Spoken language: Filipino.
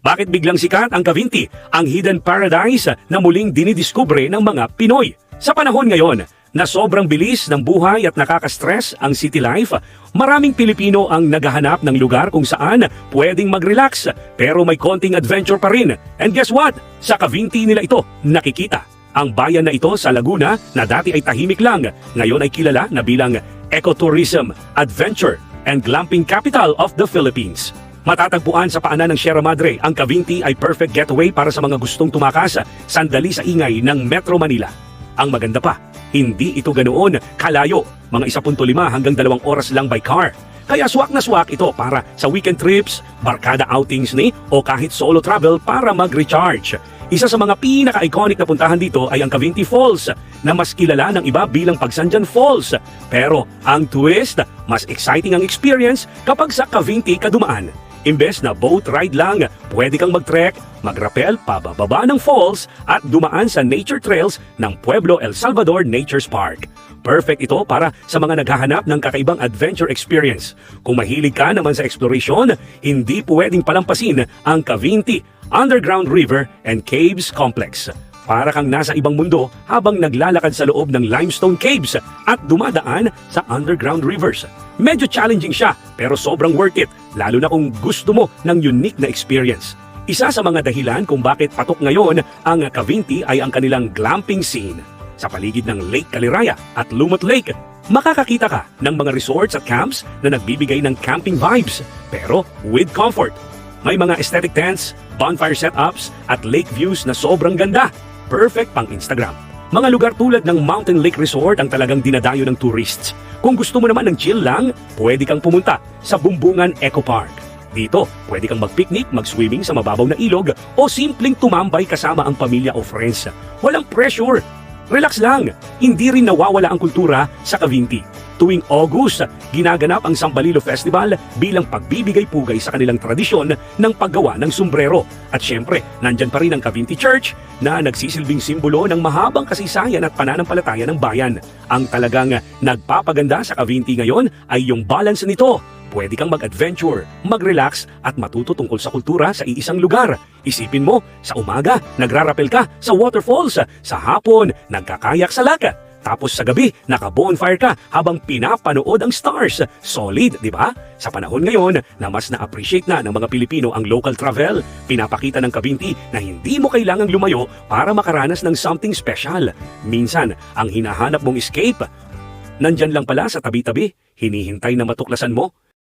Bakit biglang sikat ang Cavinti, ang hidden paradise na muling dinidiskubre ng mga Pinoy? Sa panahon ngayon na sobrang bilis ng buhay at nakaka-stress ang city life, maraming Pilipino ang naghahanap ng lugar kung saan pwedeng mag-relax pero may konting adventure pa rin. And guess what? Sa Cavinti nila ito nakikita. Ang bayan na ito sa Laguna na dati ay tahimik lang, ngayon ay kilala na bilang ecotourism, adventure, and glamping capital of the Philippines. Matatagpuan sa paanan ng Sierra Madre, ang Cavinti ay perfect getaway para sa mga gustong tumakas sandali sa ingay ng Metro Manila. Ang maganda pa, hindi ito ganoon kalayo, mga 1.5 hanggang 2 oras lang by car. Kaya swak na swak ito para sa weekend trips, barkada outings ni o kahit solo travel para mag-recharge. Isa sa mga pinaka-iconic na puntahan dito ay ang Cavinti Falls na mas kilala ng iba bilang Pagsanjan Falls. Pero ang twist, mas exciting ang experience kapag sa Cavinti ka dumaan. Imbes na boat ride lang, pwede kang mag-trek, mag-rappel pababa ng falls at dumaan sa nature trails ng Pueblo El Salvador Nature's Park. Perfect ito para sa mga naghahanap ng kakaibang adventure experience. Kung mahilig ka naman sa exploration, hindi pwedeng palampasin ang Cavinti Underground River and Caves Complex. Para kang nasa ibang mundo habang naglalakad sa loob ng limestone caves at dumadaan sa underground rivers. Medyo challenging siya pero sobrang worth it, lalo na kung gusto mo ng unique na experience. Isa sa mga dahilan kung bakit patok ngayon ang Cavinti ay ang kanilang glamping scene. Sa paligid ng Lake Caliraya at Lumot Lake, makakakita ka ng mga resorts at camps na nagbibigay ng camping vibes pero with comfort. May mga aesthetic tents, bonfire setups at lake views na sobrang ganda. Perfect pang Instagram. Mga lugar tulad ng Mountain Lake Resort ang talagang dinadayo ng tourists. Kung gusto mo naman ng chill lang, pwede kang pumunta sa Bumbungan Eco Park. Dito, pwede kang mag-picnic, mag-swimming sa mababaw na ilog o simpleng tumambay kasama ang pamilya o friends. Walang pressure. Relax lang. Hindi rin nawawala ang kultura sa Cavinti. Tuwing August, ginaganap ang Sambalilo Festival bilang pagbibigay-pugay sa kanilang tradisyon ng paggawa ng sombrero. At syempre, nandyan pa rin ang Cavinti Church na nagsisilbing simbolo ng mahabang kasaysayan at pananampalataya ng bayan. Ang talagang nagpapaganda sa Cavinti ngayon ay yung balance nito. Pwede kang mag-adventure, mag-relax at matuto tungkol sa kultura sa iisang lugar. Isipin mo, sa umaga, nagrarapel ka sa waterfalls, sa hapon, nagkakayak sa laka. Tapos sa gabi, naka-bonfire ka habang pinapanood ang stars. Solid, di ba? Sa panahon ngayon na mas na-appreciate na ng mga Pilipino ang local travel, pinapakita ng Cavinti na hindi mo kailangang lumayo para makaranas ng something special. Minsan, ang hinahanap mong escape, nandyan lang pala sa tabi-tabi, hinihintay na matuklasan mo.